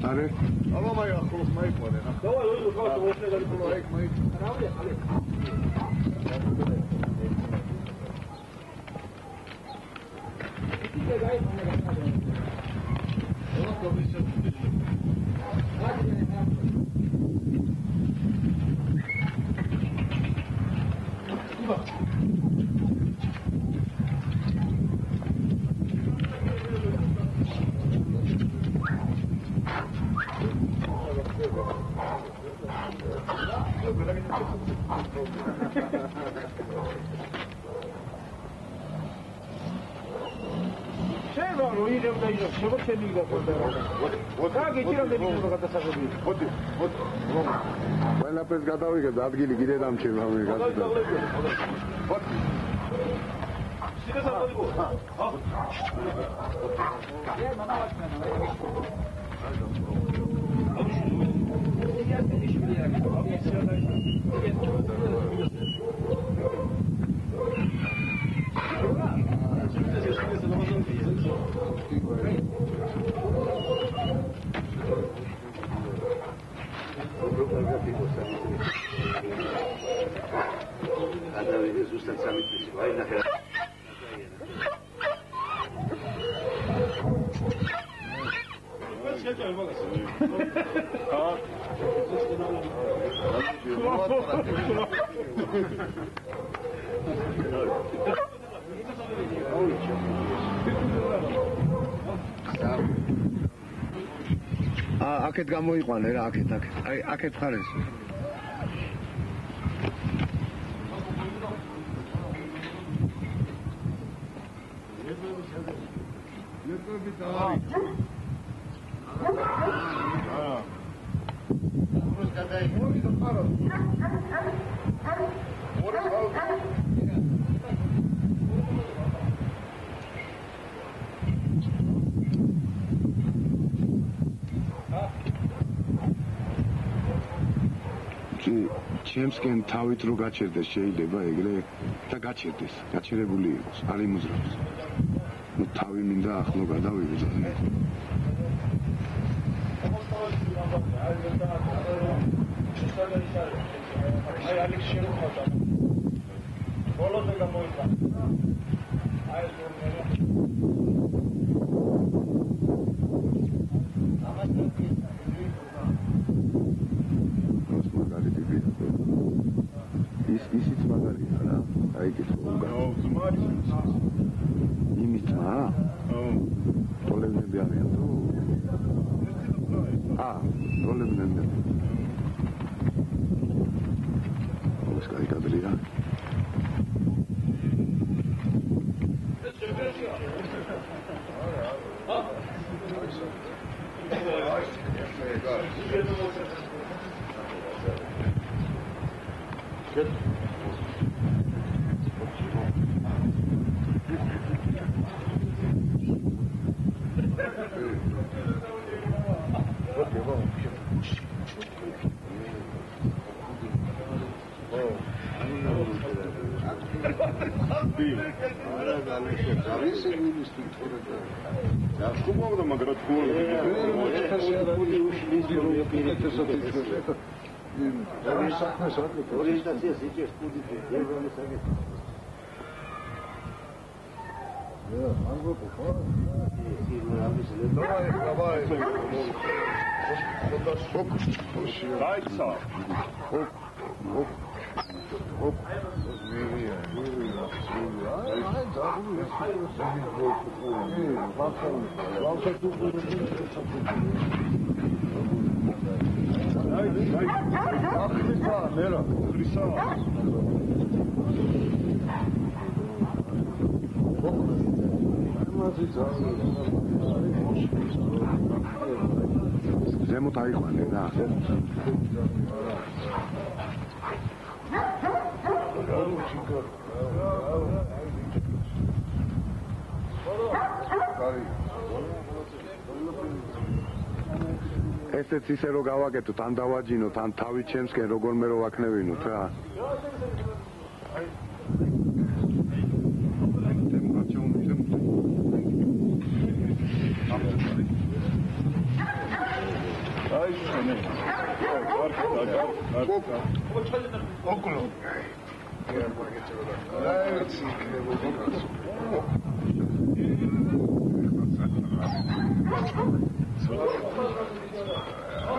Are? Alo mai acolo mai pune. Давай, eu vou falar com você ali pro Mike, Mike. ყველაფერს გადავიღებ ადგილი კიდე დამჩება მე გასაგებია. აქეთ გამოიყვანე რა აქეთ აი აქეთ ხარ ეს ჩემსკენ თავით რო გაჩერდეს შეიძლება ეგრე და გაჩერდეს გაჩერებული იყოს არ იმუზრავს ნუ თავი მინდა ახლო გადავიღო ძალიან აი ალექს შეუხდა ბოლოზე გამოიყვანა აი ისიც მაგარია რა აი კითხო იმით რა როლებნები არიან თუ როლებნები ეს კაი კადრია Good. Orientație zice studii de vreme să găsi. Da, am văzut că și nu am zis le давай. Dajca. Hop. ზემოთ აიყვანე რა. ესეც ისე რო გავაკეთოთ, ან დავაჯინოთ, ან თავი ჩემსკენ როგორმე რო ვაქნევინოთ რა. ოკლო.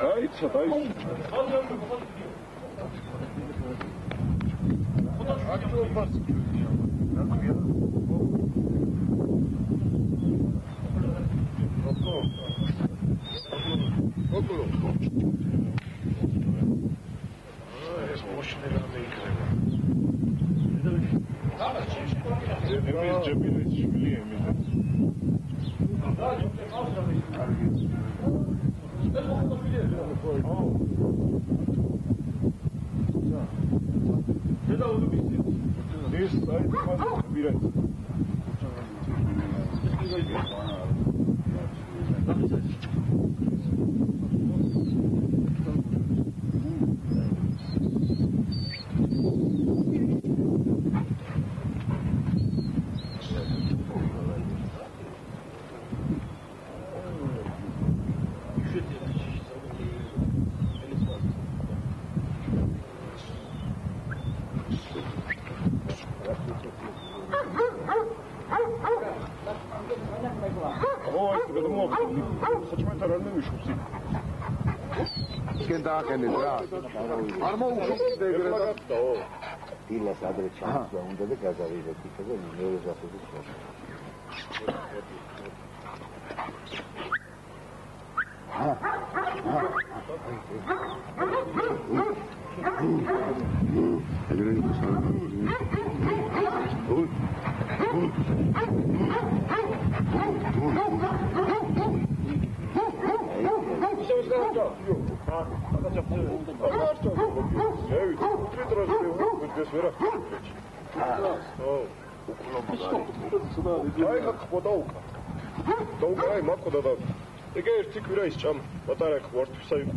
აი, ცოტა ის. დააყენეთ რა. არ მოუშვით ეგრე და დილას ადრე ჩამოსვა უნდა და გადავიდეთ იქ და მეორე ზაფხულში ხომ. ეგრე Долгая маку да. Ეგ ერთი კვირა ისჭამ, პატარა ხვართვისა იყო.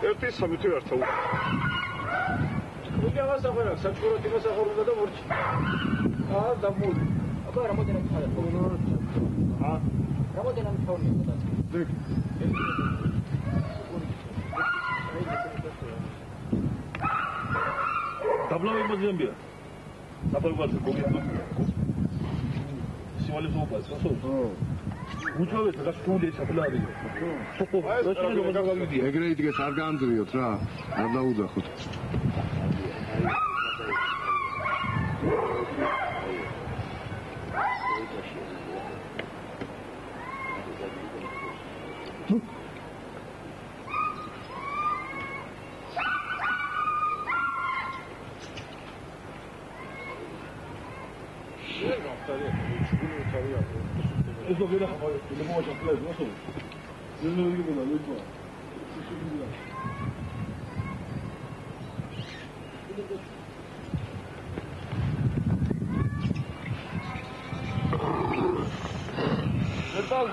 ერთი სამი თუ ერთხელ უგავას აღარა საჭურო ტიპას აღარა და მორჩი აა დამული აბა რამოდენად ხარ აა რამოდენად ხარნი და დიახ დაბლავი მოძებია დაბლავი გოგება სიმალე ზოუბას ხო უჩვენეთ რა სტუდია საფლავი ხო ეგრე იდგეს არ გაანძრიოთ რა არ დაუძახოთ Eso que era joder, que le vamos a hacer, ¿no? Yo no digo la misma. ¿Qué tal?